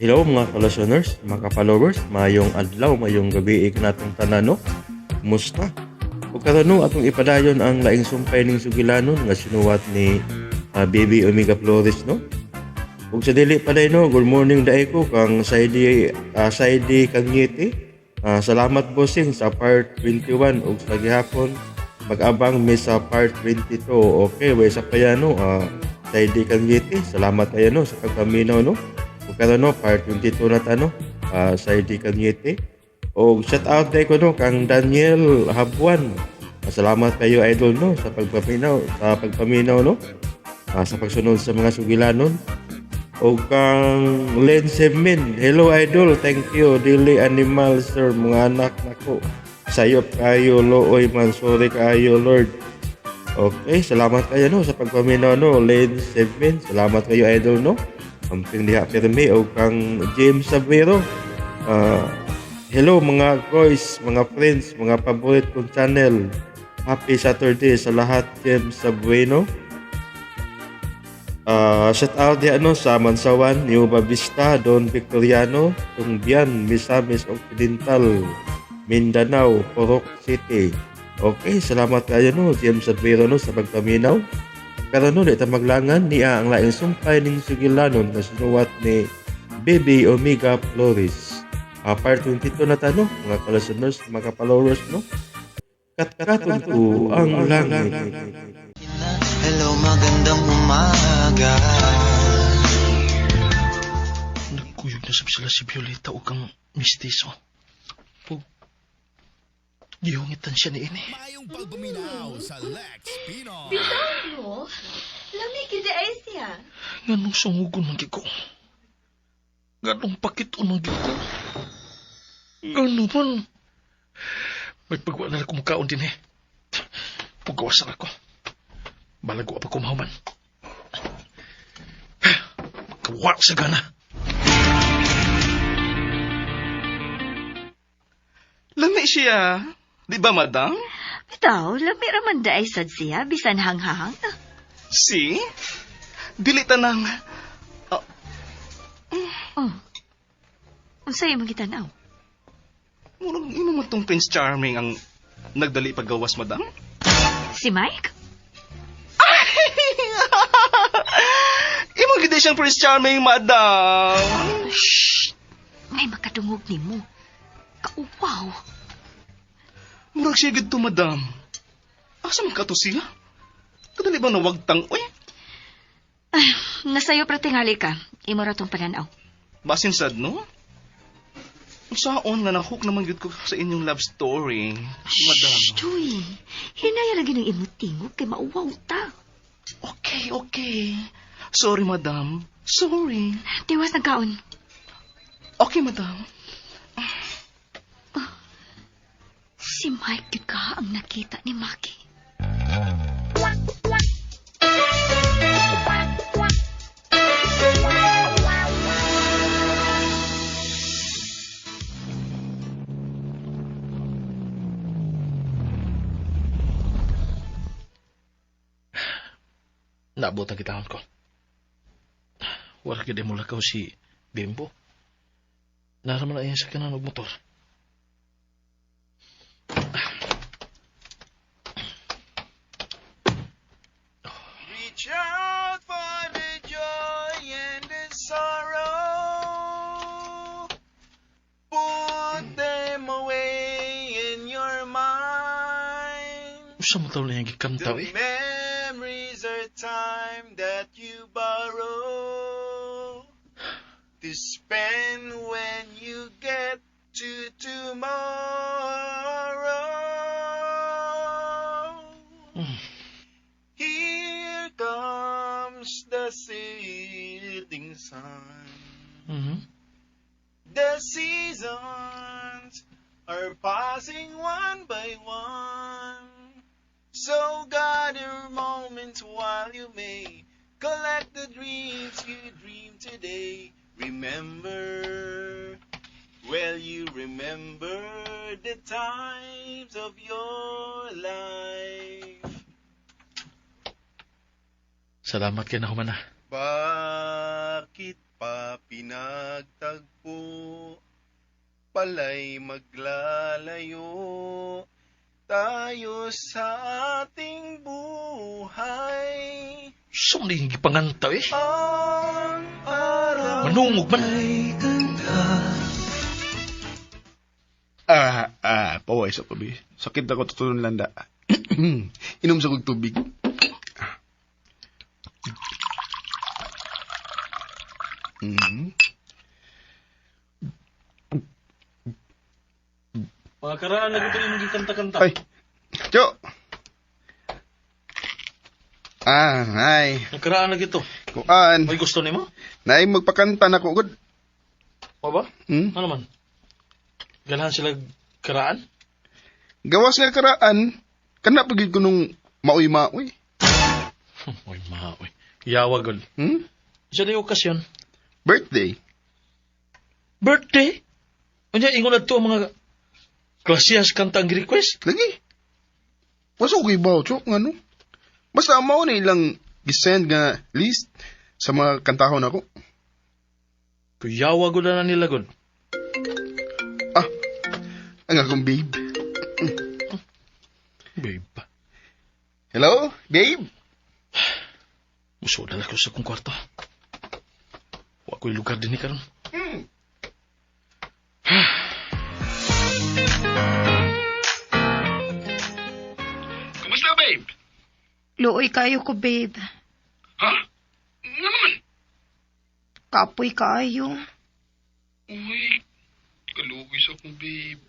Hello mga ka-listeners, mga ka-followers, mayong adlaw, mayong gabi ikanatong tanano. Kumusta? Ug karon atong ipadayon ang laing sumpay ning sugilanon nga sinuwat ni Baby Omega Flores no. Ug sa dili paday no, good morning daay ko kang Saidi Kanyete. Salamat bossing sa part 21 ug sa gihapon pag-abang mi sa part 22. Okay, way sa payano Saidi Kanyete. Salamat kayo no sa pagpaminaw no. Ug karon no part 22 na ta no. Saidi Kanyete. O shout out day ko no kang Daniel Habuan. Salamat kayo idol no sa pagpaminaw no. Sa pagsunod sa mga sugilanon. O kang Len Semin. Hello idol, thank you. Dili animal sir, mga anak nako. Sayop kayo looy man, sorry kayo Lord. Okay, salamat kayo no sa pagpaminaw no, Len Semin. Salamat kayo idol no. Amping diha pirmi o kang James Sabero. Hello mga guys, mga friends, mga favorite kong channel. Happy Saturday sa lahat, James Sabueno. Shout out di sa Mansawan, Nueva Vista, Don Victoriano, Tungbian, Misamis Occidental, Mindanao, Purok City. Okay, salamat kayo no, James Sabueno no sa pagpaminaw. Pero no, dito maglangan niya ang laing sumpay ning sugilanon na sinuwat ni Baby Omega Flores. Part 22 na tanong, mga ka-listeners, mga ka-followers, no? Kat-katunto ang langit. Hello, magandang umaga. Nagkuyog na sila si Violeta o kang mistiso. Pug, gihungitan siya ni ini. Mayong pagbuminaw sa Lex Pinoy. Bisango? Lamig kita ay siya. Ganong sungugon ng gigo. Ganong pakiton ng gigo. Ganon man. May pagwa na lang kumakaon din eh. Pugawasan ako. Balago pa kumahuman. Magkawa sa gana. Lami siya. Di ba, madam? Bitaw, lami raman da ay sad siya, bisan hanghang. Si? Dili tanang. Oh. Unsay imong gitanaw? Murag imo man tong Prince Charming ang nagdali paggawas, madam? Si Mike? Imo gid siyang Prince Charming, madam. Shh! May makadungog ni mo. Kauwaw. Murag siya gid to, madam. Asa man ka to siya? Kadali ba nawagtang, oy? Nasayo pra tingali ka. Imo ra tong pananaw. Basin sad, no? Saon nga nahook naman gid ko sa inyong love story, madam. Shh, Joy. Hinaya lagi ng imong tingog kay mauwaw ta. Okay. Sorry, madam. Sorry. Tiwas na kaon. Okay, madam. Si Mike yun ka ang nakita ni Maki. Naabot ang kitahon ko. Wala ka din mula ka si Bimbo. Naraman na iya sa kanan og motor. Reach out for the joy and the sorrow. Put them away in your mind. Usa mo taon na yung gikantaw The eh. memories are time that you borrow to spend when you get to tomorrow. Here comes the setting sun. Mm-hmm. The seasons are passing one by one. So gather moments while you may collect the dreams you dream today. Remember, well, you remember the times of your life. Salamat kay na humana. Bakit pa pinagtagpo, pala'y maglalayo tayo sa ating buhay. Saan na yung gipangantaw eh? Ang araw Manungog man. Paway sa pabi. Sakit ako tutulong landa. Inom sa kong tubig. Mga karaan na gusto yung kanta-kanta. Ay, Jo! Ay. Mga karaan na gito. Kuan. May gusto ni mo? Naay magpakanta na ko, good. O ba? Hmm? Ano man? Ganahan sila karaan? Gawas nga karaan, kana pagid ko nung maoy-maoy. Oy, maoy. Yawa, gol. Hmm? Sa yung okasyon. Birthday. Birthday? Kanya, ingon na ito ang mga klasiyas kanta ang request. Lagi. Pasok kay bawo, Chok, nga no? Basta mao na ilang gisend nga list sa mga kantahon ako. Kuyawa gud na nila gud. Ang akong babe. Babe. Hello, babe? Musudan ako sa kong kwarto. Wa ko'y lugar din ni karon. Kumusta, babe? Luoy kayo ko, babe. Ha? Nga naman. Kapoy kayo. Uy, kalukoy sa akong babe.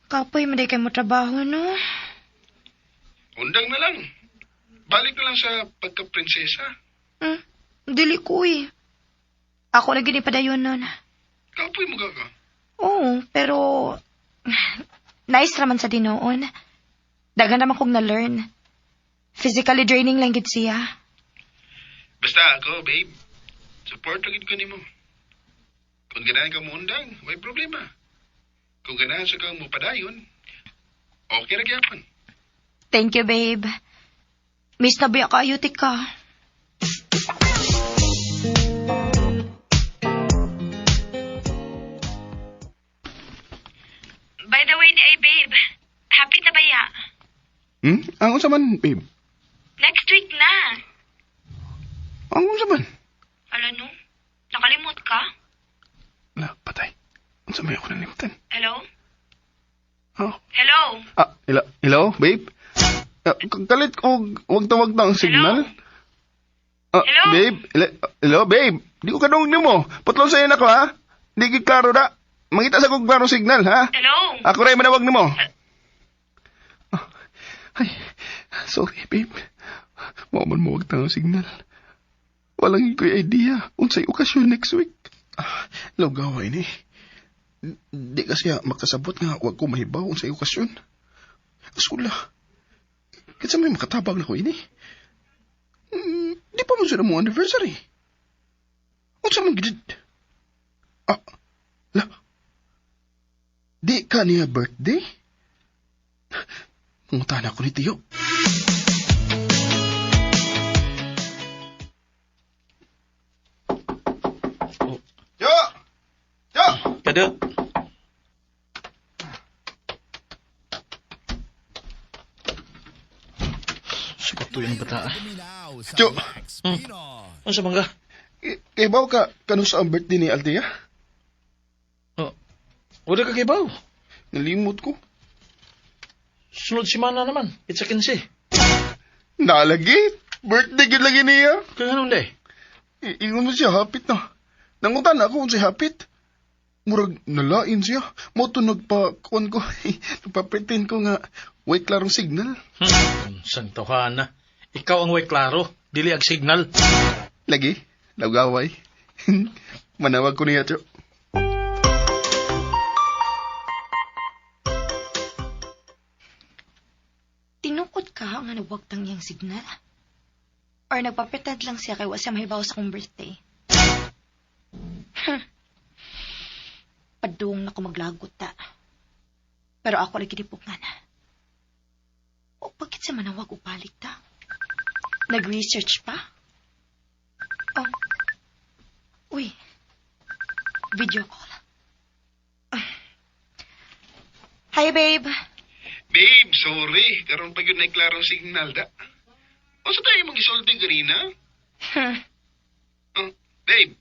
Kapoy, maday kayo mo trabaho, no? Undang na lang. Balik na lang sa pagka-prinsesa. Dili ko eh. Ako na ginipadayon nun. Kapoy mo ka. Oo, pero nice raman sa dinoon. Dagan naman kong na-learn. Physically draining lang gid siya. Basta ako, babe. Support lagid ko nimo. Kung ganahan ka mo undang, may problema. Kung ganahan sa kang mo padayon, okay na gyapon. Thank you, babe. Miss na biya kayo, tika. By the way, babe. Happy na ba ya? Ang unsa man, babe? Next week na. Ang unsa man? Alam no? Nakalimot ka? La, patay. Unsa may ako nalimutan? Hello? Oh. Hello? Hello, babe? Kalit ko, wag tawag na ang signal. Hello? Babe? Hello, babe? Di ko kanong mo. Putlon sa'yo na ko, ha? Di ko klaro da. Mangita sa kong klaro signal, ha? Hello? Ako rin manawag mo. Ay, sorry, babe. Maman mo wag tanga signal. Walang ko'y idea. Unsay okasyon next week. Lugaw ini. Di kasi makasabot nga wag ko mahibaw unsay okasyon. Asula. Kasi may makatabang na ko ini. Di pa mo sila mo anniversary. Unsa man gid? La. Di ka niya birthday? Mungutan ako ni Tiyo. Yo! Yo! Kada. Sukat to yung bata. Jo. Ano sa mangga? Kay baw ka kano sa ang birthday ni Althea? Oh. Wala ka kibaw. Nalimot ko. Sunod simana naman. It's a 15. Nalagi. Birthday gid lagi niya. Kaya ganun day. Ingon mo siya hapit na. Nangutan ako kung siya hapit. Murag nalain siya. Mo to nagpa-kuan ko. Nagpa-pretend ko nga way klarong signal. Sang tawhana. Ikaw ang way klaro. Dili ag signal. Lagi. Lagaway. Manawag ko niya, Cho. Tinukod ka nga nagwagtang niyang signal? Or nagpapretend lang siya kay wa siya mahibaw sa kong birthday? Padung na ko maglagot ta. Pero ako lagi dipukngan. O bakit siya manawag upalik ta? Nag-research pa? Oh. Uy. Video call. Hi, babe. Babe, sorry. Karon pa yun na klarong signal da. O sa tayo mag-isolve ganina? Babe,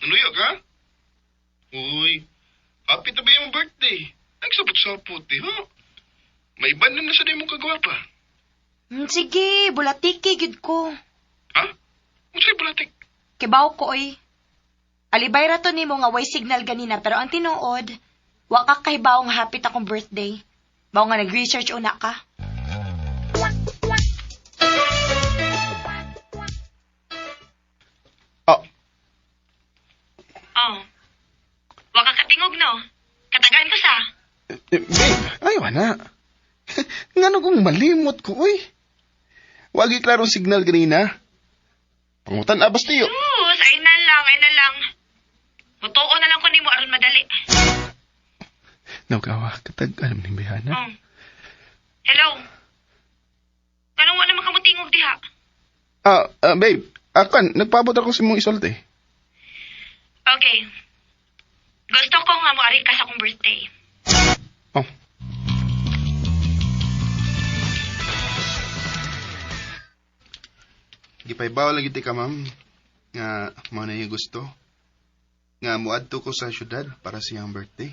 nanuyo ka? Uy, happy na ba yung birthday? Nagsapot-sapot eh, ha? May ban na sa mong kagwapa. Sige, bulatiki, gid ko. Ha? Ano sa'yo bulatik? Kibaw ko, oy. Alibay ra to nimo nga way signal ganina, pero ang tinuod, wa ka kahibaw nga hapit akong birthday. Baw nga nag-research una ka. Oh, Oh. Wa ka katingog, no? Katagaan ko sa. babe, ayaw na. Ngano kong malimot ko, uy. Wagi klarong signal ganina. Pangutan abas tiyo. Sus, ay na lang. Mutuo na lang ko nimo aron madali. Nagawa, katag alam ni Bayana. Hello? Anong wala makamutingog diha? Babe, akan, nagpabot ako sa mong isolte. Okay. Gusto ko nga moari ka sa akong birthday. Oh. Gipaybaw lagi ti ka, ma'am. Nga, mo na yung gusto. Nga, muadto ko sa syudad para sa iyang birthday.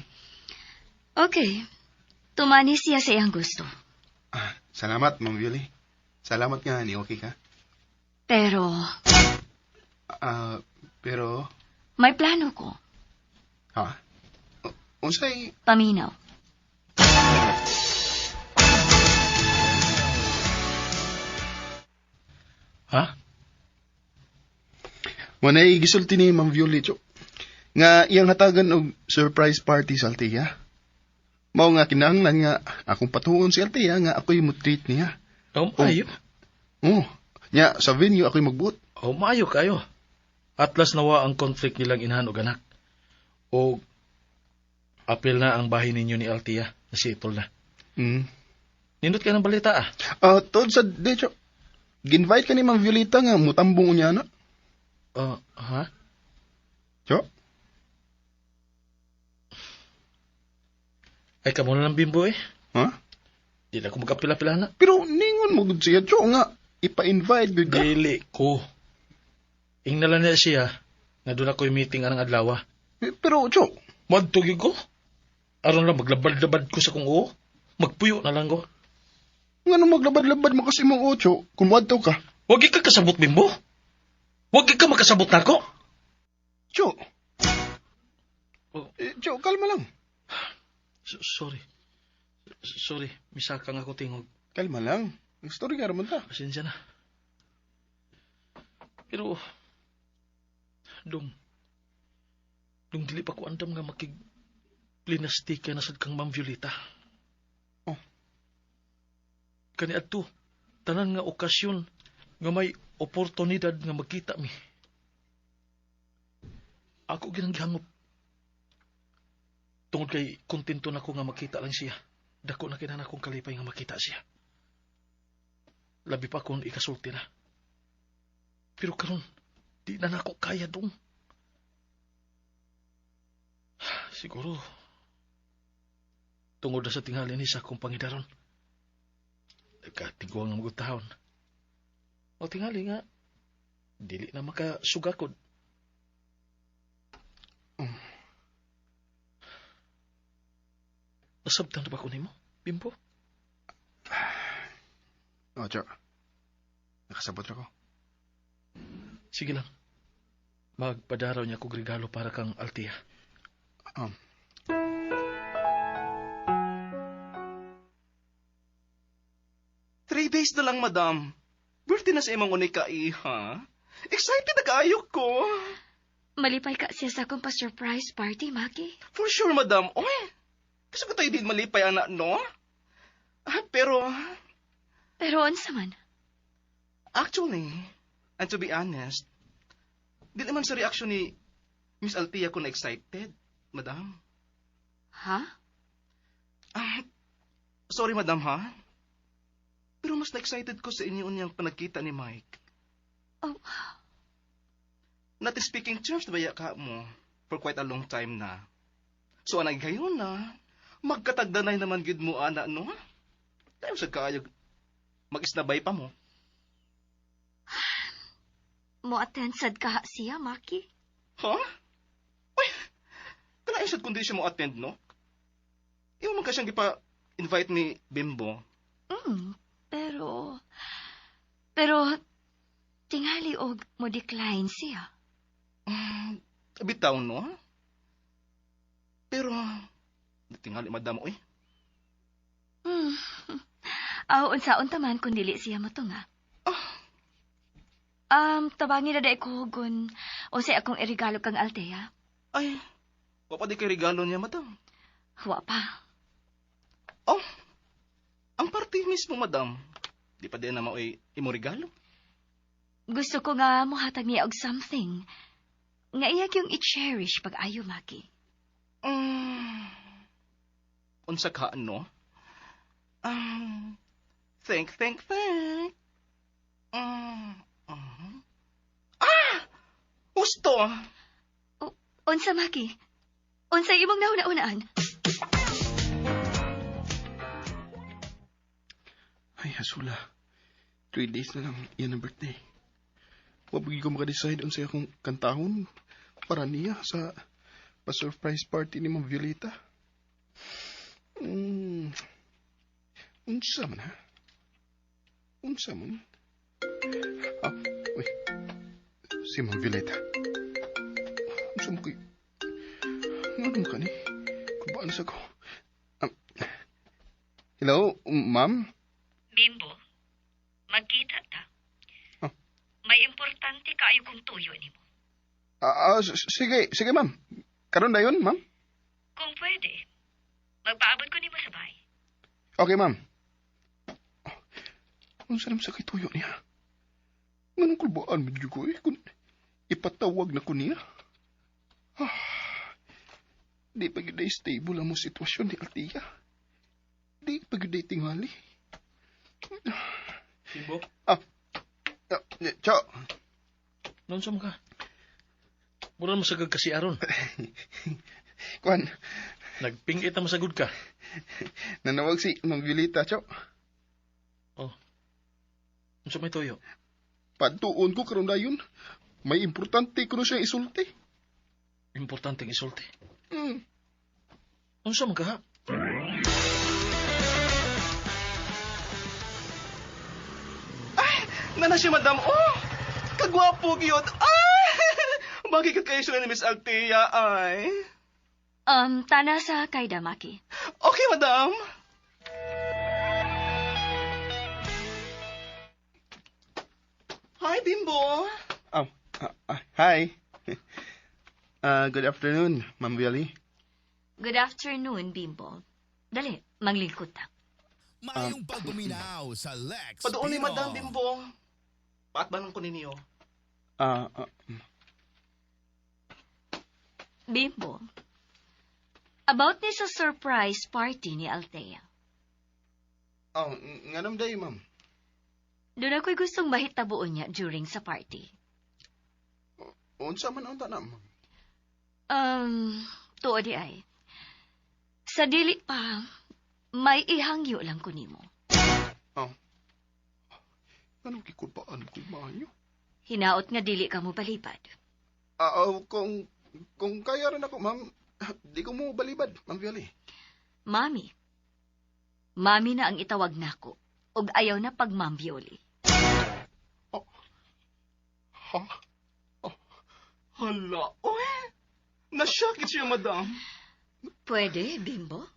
Okay. Tumani siya sa iyang gusto. Salamat, Ma'am Yuli. Salamat nga, ni okay ka. Pero, Pero, may plano ko. ha? Unsay, Paminaw. Ha? mo na gisulti ni Ma'am Yuli, Chok. Nga, iyang hatagan og surprise party sa Altea. Mao nga kinahanglan nga, akong patuon si Altea nga ako'y mo-treat niya. Maayo. Oh, nya, sa venue ako'y magbuot. Maayo kayo. Atlas nawa ang conflict nilang inahan og anak. O apil na ang bahay ninyo ni Altia na si Itol na. Nindot ka ng balita Tod sa Chok. Ginvite ka ni Ma'am Violeta nga mutambong niya na. Ha? Chok? Ay, kamo na lang bimbo eh. Ha? Di na ako magkapila-pila na. Pero ningon mo gud siya, Chok, nga ipa-invite gud ka. Dili ko. Ingnalan niya siya nga doon ako'y meeting anang adlaw. Pero, Chok, Madtugig ko. Aron lang maglabad-labad ko sa kung oo. Magpuyo na lang ko. nga nung maglabad-labad mo kasi mong Chok, kung wadto ka. Wag ka kasabot bimbo. Wag ka makasabot na ko. Chok. Oh. Chok, kalma lang. Sorry. Sorry, misaka nga ako tingog. Kalma lang. Ang story ka raman ta. Pasensya na. Pero, dong dili pa ko andam nga makig-plinastika na sad kang Ma'am Violeta. Oh. Kani adto, tanan nga okasyon nga may oportunidad nga magkita mi. Ako ginanggihangot. Tungod kay kontento na ko nga makita lang siya. Dako na kinahanglan akong kalipay nga makita siya. Labi pa kung ikasulti na. Pero karon, di na nako kaya dong. Siguro, tungod na sa tingali ni sa akong pangidaron. Nagkatiguang ng mga taon. O tingali nga, dili na makasugakod. Nasabtan na ba ko nimo, Bimbo? Chok. Nakasabot ako. Sige lang. Magpadaraw niya kong regalo para kang Altia. 3 days na lang, madam. Birthday na sa imong unika, ha? Excited na kaayok ko. Malipay ka siya sa akong pa-surprise party, Maki. For sure, madam. Oy, kasi ko tayo din malipay, anak, no? Pero, Pero man. actually, and to be honest, di naman sa reaksyon ni Miss Altia ko na excited, madam. Ha? Sorry, madam, ha? Pero mas na-excited ko sa inyo niyang panagkita ni Mike. Oh, not speaking terms na baya ka mo for quite a long time na. So, anay gayon na, magkatagdanay naman gid mo, ana, no? Tayo sa kaayag, mag-isnabay pa mo. Mo attend sad ka siya, Maki. Ha? Uy, kalain siya kundi siya mo attend, no? Iwan man ka siyang gipa-invite ni Bimbo. Pero, tingali og mo decline siya. Bitaw, no? Pero, tingali, madam, uy. Unsaon taman kung dili siya mo to nga. Tabangin na dahi ko kung unsay akong irigalo kang Althea. Ay, wapa di kay regalo niya, madam. Wa pa. Oh, ang party mismo, madam. Di pa din na maoy imo regalo. Gusto ko nga muhatag niya og something. Nga iya yung i-cherish pag ayo, Maki. Unsa ka, no? Think. Gusto! Unsa, Maki? Unsa imong nauna-unaan? Ay, hasula. 3 days na lang yan ang birthday. Wabagi ko makadecide unsay akong kantahon para niya sa pa-surprise party ni Ma'am Violeta. Unsa man, ha? Unsa man? Uy. Si Ma'am Violeta. Unsa mo kayo? Ano mo ka ni? Kubaan sa ko. Hello, ma'am? Bimbo, magkita ta. May importante kaayo kong tuyo nimo. Sige, ma'am. Karon na yun, ma'am? Kung pwede, magpaabot ko nimo sa bahay. Okay, ma'am. Kung saan sa kituyo niya? Nganong kulbaan mo dyan ko eh? Kung ipatawag na ko niya? Di pa yun stable ang mo sitwasyon ni Althea. Di pa yun tingali. Bimbo? Ciao. Nansam ka? Mura masagad ka si Aron. Kwan, Nagpingit na masagod ka. nanawag si Ma'am Violeta, ciao. Unsa may toyo? Padtuon ko karon dayon. May importante ko na siya isulti. Importanteng isulti. Unsa man ka ha? Nana siya, madam. Oh, kagwapo gyud. Ay! Bakit kayo siya ni Miss Althea, ay? Tana sa kayda, Maki. Okay, madam. Hi, Bimbo. Hi. Good afternoon, Ma'am Violi. Good afternoon, Bimbo. Dali, maglingkod ta. Mayong pagbuminaw sa Lex Padoon ni Pinoy. madam, Bimbo. Paat ba nang ko ninyo? Bimbo, about ni sa surprise party ni Althea. Nganam day, ma'am. Doon ako'y gustong mahitabuon niya during sa party. Unsa man ang tanam, ma'am? Tuo di ay. Sa dili pa, may ihangyo lang ko nimo. Anong kikupaan ko, maayo? Hinaot nga dili ka mo balibad. Kung kaya rin ako, ma'am, di ko mo balibad, Ma'am Violi. Mami. Mami na ang itawag nako. Og ayaw na pag Ma'am Violi. Hala, oy. Nasyakit siya, madam. Pwede, Bimbo?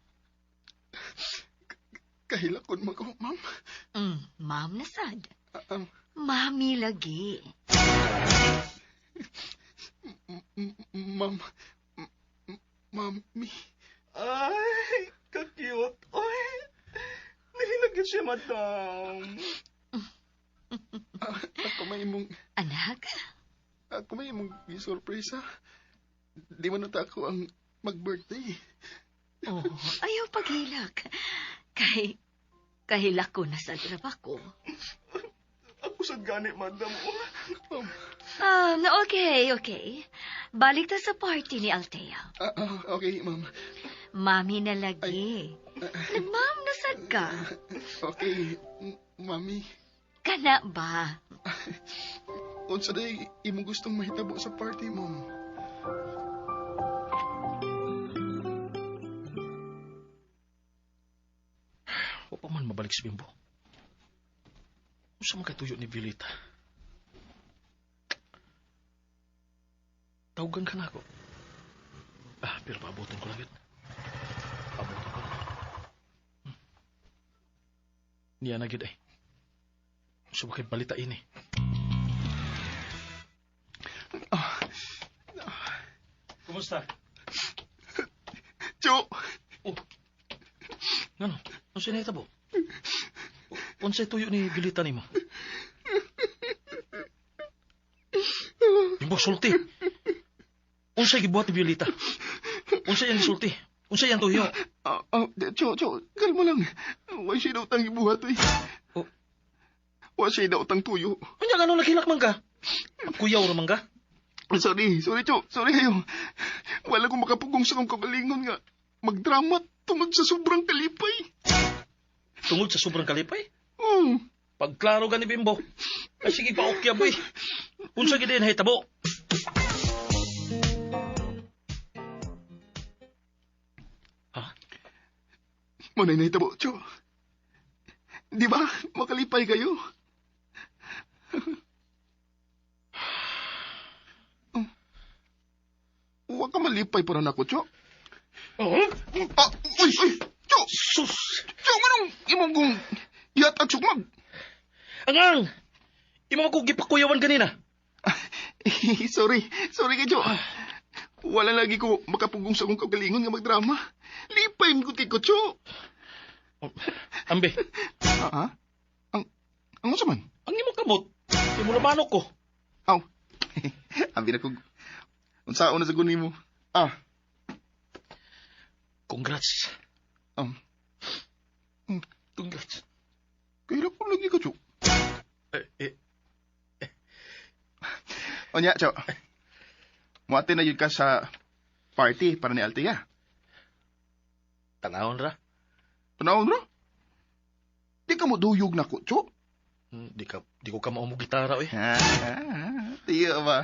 Kahilakon mo ko, ma'am. Ma'am na sad. Mami lagi. Mami. Ay, ka-cute. Oy. Nahilagyan siya, madam. Ako may imong... Anak? Ako may imong surprise, ha? Di man nata ako ang mag-birthday. Oh, ayaw paghilak. Kahilak ko na sa draba ko. Ako sad gani, madam. Ma'am, Okay. Balik ta sa party ni Althea. Okay, ma'am. Mami na lagi. Nagmam nasad ka. Okay, mami. Kana ba? Unsa day imong gustong mahitabo sa party, ma'am? O pa man mabalik si Bimbo. Kung saan makatuyo ni Vilita? Tawagan ka na ako. Pero paabutin ko lang yun. Paabutin ko lang. Niya na gid eh. Gusto bakit balitain eh. Kumusta? Jo! Ngano? Ano siya naitabo? Unsay tuyo ni Vilita ni mo? Bimbo, sulti. Unsay gibuhat ni Vilita? Unsay yang sulti? Unsay yang tuyo? Jo, kalma lang. Wa siya daw tang ibuhat eh. Oh. Wa siya daw tang tuyo. Unya ano naghilak man ka? Kuyaw raman ka? Sorry, Jo. Sorry kayo. Wala kong makapugong sa kong kagalingon nga. Magdrama tungod sa sobrang kalipay. Tungod sa sobrang kalipay? Hmm. Pagklaro ka ni Bimbo. Ay sige pa okya boy. Unsa gid na hitabo? Ha? Manay na itabo, Jo. Di ba? Makalipay kayo. Huwag ka malipay para na ako, Jo. Uy! Jo! Sus! Jo, anong imong kong yatag sukmag? Angang! Imo ko gipakuyawan kanina. Sorry kay Jo. Wala lagi ko makapugong sa kong kagalingon nga magdrama. Lipay mo ko, Jo. Ambe, Ha? Ang sa man? ang imo kamot. Imo na manok ko. Aw. Ambi na ko. Unsaon na sa guni mo? Congrats. Congrats. Kailan ko lagi ka, Jo? Eh, Onya, Jo. Muati na yun ka sa party para ni Althea. tanawon ra. Panahon na? Di ka mo duyog na ko, Jo. Di ko ka mao mo gitara eh. Tiyo ba?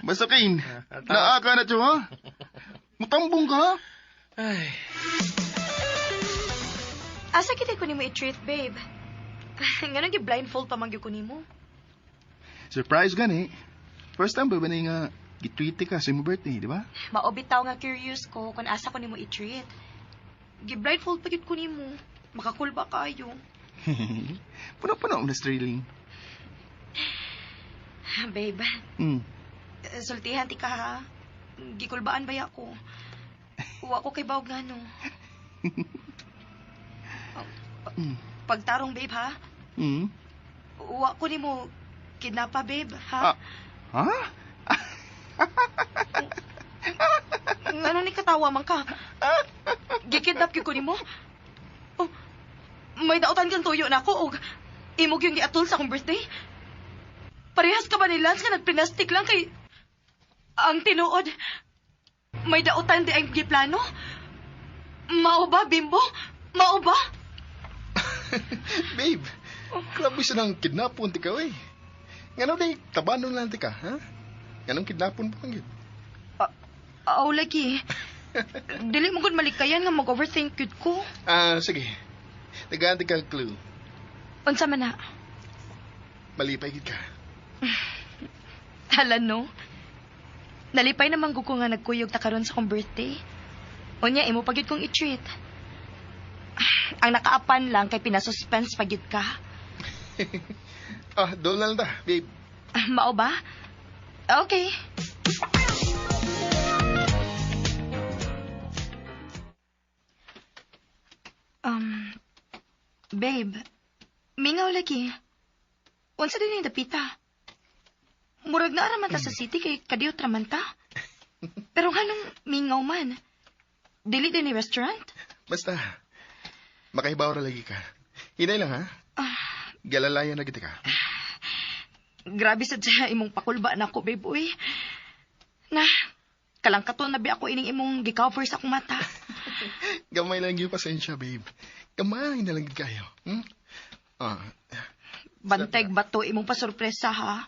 Basta kain. Naa ka na, Jo, ha? Matambong ka, ha? Ay, Asa kita ko nimo i-treat, babe? Nga gi-blindfold pa mangyud ko nimo. Surprise gani. First time ba ba na nga gitweet ka sa imong birthday, di ba? Maobitaw nga curious ko kung asa ko nimo i-treat. Gi-blindfold pa gyud ko nimo. Makakul ba kayo? Puno-puno na thrilling. Babe, sultihan ti ka ha. Gikulbaan ba ako? Uwa ko kay bawg nga no. Pagtarong, babe, ha? Uwa ko nimo kidnapa, babe, ha? Ha? Ano ni katawa man ka? Gikidnap gyud ko nimo? Oh, may dautan kang tuyo na ako, o imog yung giatul sa akong birthday? Parehas ka ba ni Lance nga nagpinastik lang kay... Ang tinuod, may dautan di ay giplano? Mao ba, Bimbo? Mao ba? Babe, grabe sa nang kidnapon ti ka, eh. Ngano day, tabanon lang ti ka, ha? Nganong kidnapon pa lang yun? Aw, lagi. Dili mo gud malikayan nga mag-overthink yun ko. Sige. Nagaanti ka clue. Unsa man na? Malipay gid ka. Hala, no? Nalipay naman ko nga nagkuyog ta karon sa kong birthday. Unya, imo pagid kong i-treat. Ang nakaapan lang kay pinasuspense pagid ka. Doon lang ta, babe. Mao ba? Okay. Babe, mingaw lagi. Unsa din yung dapita? Murag na araman ta sa city kay kadiyot raman ta. Pero ganong mingaw man. Dili din ni restaurant? Basta, makahibaw ra lagi ka. Hinay lang, ha? Galalayan na kita ka. Grabe sa siya imong pakulba na ko, babe, uy. Na, kalangkaton na bi ako ining imong gi-cover sa akong mata. Gamay lang yung pasensya, babe. Gamay na lang kayo. Ah, Banteg ba to imong pasurpresa, ha?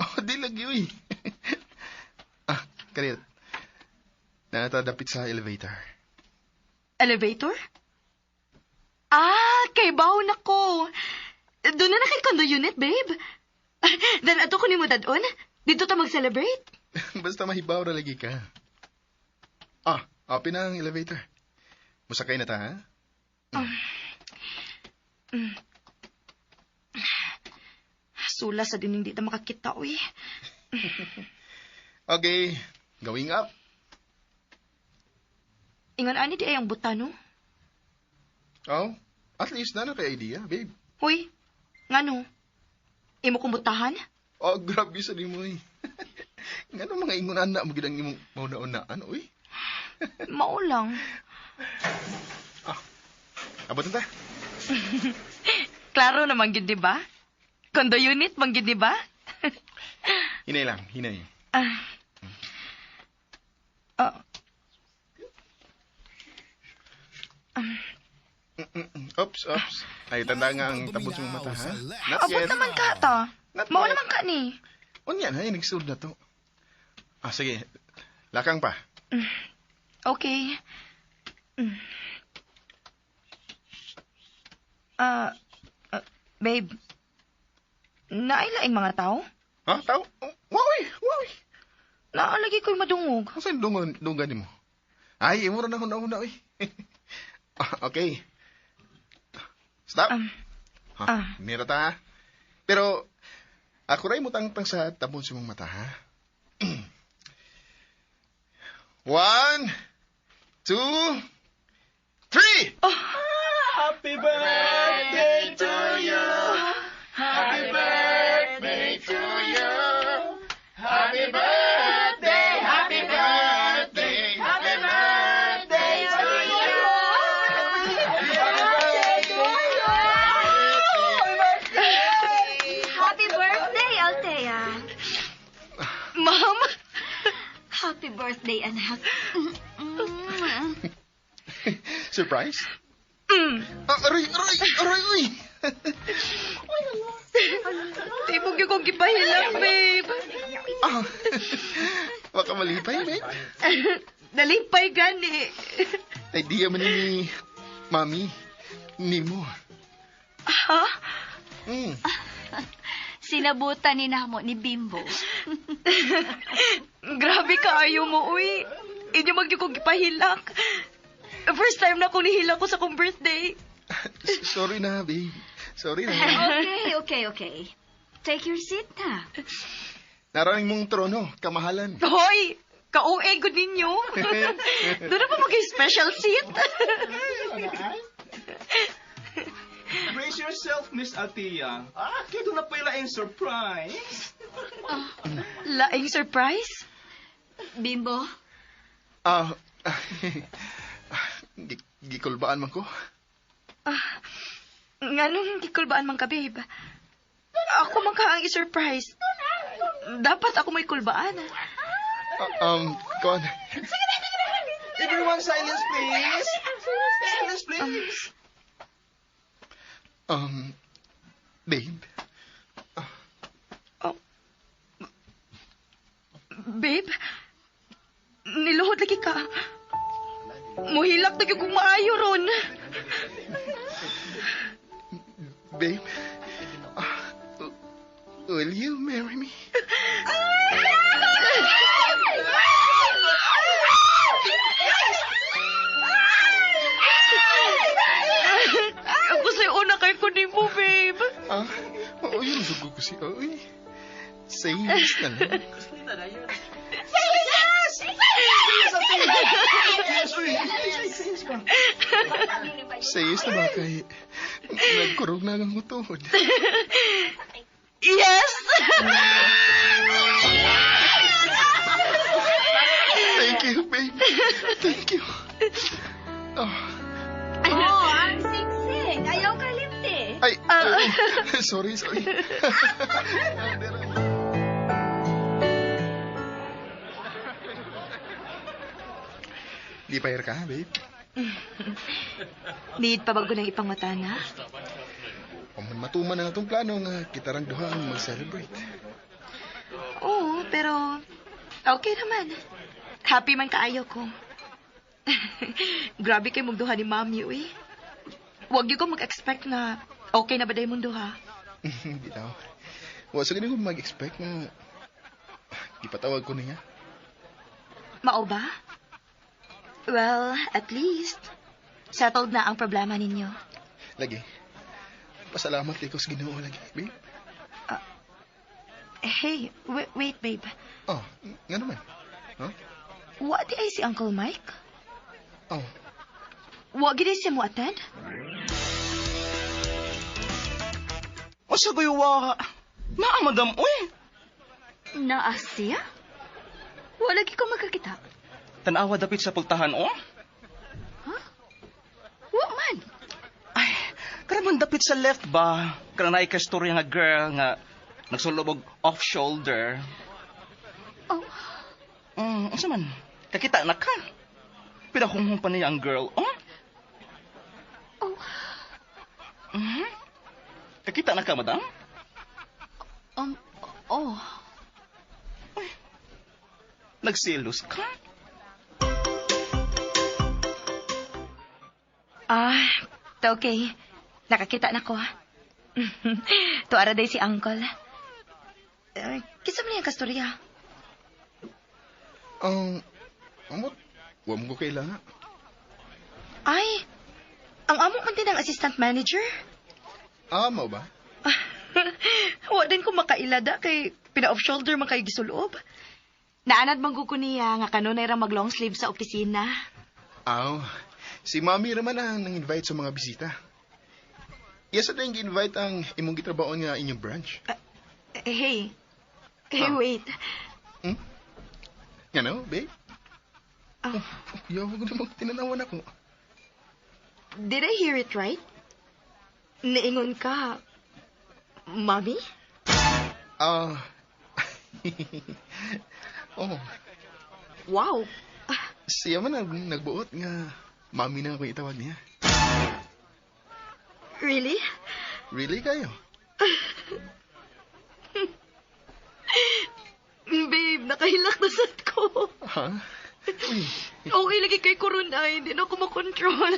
oh, di lagi, uy. Karit. Natadapit sa elevator. Elevator? Kay baon ako. Doon na kay condo unit, babe. Dan ato ko ni mo dadon. Dito ta mag-celebrate. Basta mahibaw na lagi ka. Open na ang elevator. Musakay na ta, ha? Sula sa dining di ta makakita, uy. Okay, going up. Ingon ani di ay ang buta, no? Oh, at least na kay idea, babe. Hoy, ngano? Imo kong butahan? Oh, grabe sa di mo, eh. Nga mga ingon anak mo gidang imong mauna-unaan, uy. Maulang. Abutan ta. Klaro naman gid, di ba? Condo unit man gid, di ba? Hinay lang, hinay. Oops. Ay, tanda nga ang tapos mong mata, ha? Not Abot yet. naman ka ta. Not Mao yet. naman ka ni. Unya na, nagsunod na to. Sige. Lakang pa. Okay. Babe. Naailaing mga tao? Ha? Tao? Wawi. Naalagi ko'y madungog. Ang saan dungan mo? Ay, imura na huna, uy. Okay. Stop. Mira ta, ha? Pero, ako rin mo tangtang sa tabon sa mong mata, ha? 1, 2, 3! Happy birthday to you! Happy birthday to you! Happy birthday! Happy birthday! Happy birthday to you! Happy birthday, Althea. Ma'am? Happy birthday, anak. Surprise? Aray, uy! Tibog yung kong gipahilang, babe. Baka malipay, babe. Nalipay gani. Idea man ni Mami. Ni mo. Ha? Sinabutan ni namo ni Bimbo. Grabe ka, ayaw mo, uy. Inyo magyug kong gipahilak. First time na akong nihilak ko sa kong birthday. Sorry na, babe. Sorry na. Okay. Take your seat na. Naraning mong trono, kamahalan. Hoy! Ka-OA good ninyo. Doon na pa mag-special seat. Brace yourself, Miss Althea. Kaya doon na pala yung surprise. Laing surprise? Bimbo, Gikulbaan man ko. Nga nung gikulbaan man ka, babe. Ako man ka ang i-surprise. Dapat ako may kulbaan. Kon. Everyone, silence, please. Silence, please. Babe. Babe, niluhod lagi ka. Muhilak na kung maayo ron. Babe. Will you marry me? Ako sa'yo una kay kunin mo, babe. Oo, yun ang sugo ko siya. Uy. Say yes na lang. Say yes na ba kay nagkurog na ang utod? Yes! Thank you, babe. Thank you. ang singsing. Ayaw ka lipte. Ay, sorry. Di pa ka, babe? Need pa bago ng ipangmatana? Matuman na itong plano nga kita rang duha ang mag-celebrate. Oo, pero okay naman. Happy man kaayo ko. Grabe kay mong duha ni Mami, uy. Huwag yun ko mag-expect na okay na ba day mong duha? Hindi daw. Wa sa ganun ko mag-expect nga ipatawag ko niya. Mao ba? Well, at least, settled na ang problema ninyo. Lagi. Pasalamat ko sa Ginoo lagi, babe. Hey, wait, babe. Oh, nga naman. Huh? What di ay si Uncle Mike? Oh, Wa gid ay siya mo attend? O sa guywa, naa madam, uy. Naa siya? Wala gi ko magkakita. Tanawa dapit sa pultahan, oh. Wa man. Ay, karaman dapit sa left ba? Karanay ka storya nga girl nga nagsulubog off-shoulder. Oh, Asa man? Kakita na ka. Pinahunghong pa niya ang girl, oh. oh, Kakita na ka, madam? oh. Nagselos ka? Okay. Nakakita na ko, ha? Tuara day si Uncle. Kisa mo niya kastorya? amot. Wa mo ko kailangan. Ay, ang amo man din ang assistant manager. Mao ba? Wa din ko makailada kay pina-off shoulder man kay gisulob. Naanad man ko niya nga kanunay ra mag long sleeve sa opisina. Aw, si Mami raman ang nang-invite sa mga bisita. Yes, na yung invite ang imong gitrabaon nga inyong branch. Hey, wait. Ano, babe? Oh, Yaw, huwag namang tinanawan ako. did I hear it right? Niingon ka, Mommy? Oh, Wow. siya man ang nagbuot nga Mami na ako itawag niya. Really? Really kayo? Babe, nakahilak na sad ko. Ha? Uy, Okay lagi kay Corona, hindi na ako makontrol.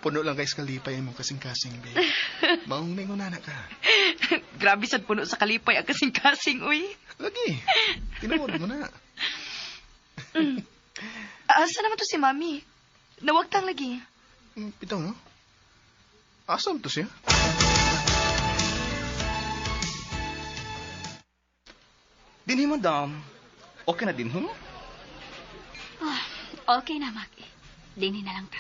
puno lang kay Skalipay mo kasing-kasing, babe. Maong ningunana ka. Grabe sad puno sa kalipay ang kasing-kasing, uy. Lagi, tinawad mo na. Asa naman to si Mami? Nawagtang lagi. Bitaw, no? Asam to siya? Dinhi, madam. Okay na din, Okay na, Maki. Dini na lang ta.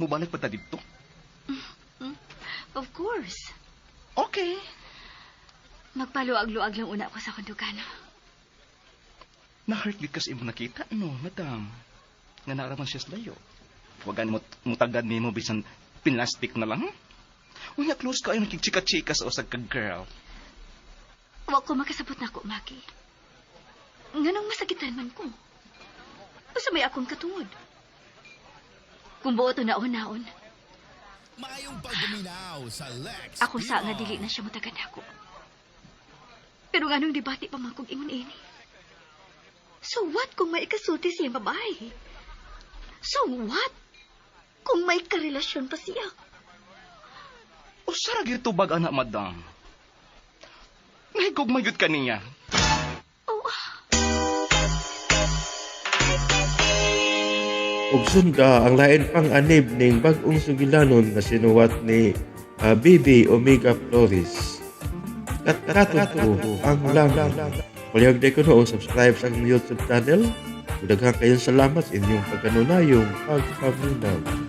Mubalik pa ta dito? Of course. Okay. Magpaluag-luag lang una ako sa kondukano. Na-hurt gid kasi imo nakita, no, madam. Nga naaraman siya sa layo. Wagan mo mutagad ni mo bisan pinlastik na lang. Unya close ka ay nakikchika-chika sa usag ka girl. Wa ko makasabot na ako, Maki. Nganong masakitan man ko. Basta may akong katungod. Kung buo to naon-naon, Mayong pagbuminaw sa Lex ako sa nga Pilar. dili na siya mutagad ako. Pero nganong debate pa man kong ingon ini. So what kung may ikasulti siya babae? So what kung may karelasyon pa siya? Usa ra gyud tubag anak, madam. Nahigog magyud ka niya. Oh, Ug sunda ang lain pang anib ning bag-ong sugilanon nga sinuwat ni Bibi Omega Flores. Katatuto ang lang. Palihag day ko no, subscribe sa akong YouTube channel. Ug daghang kayong salamat sa inyong pagkanunayong pagpaminaw.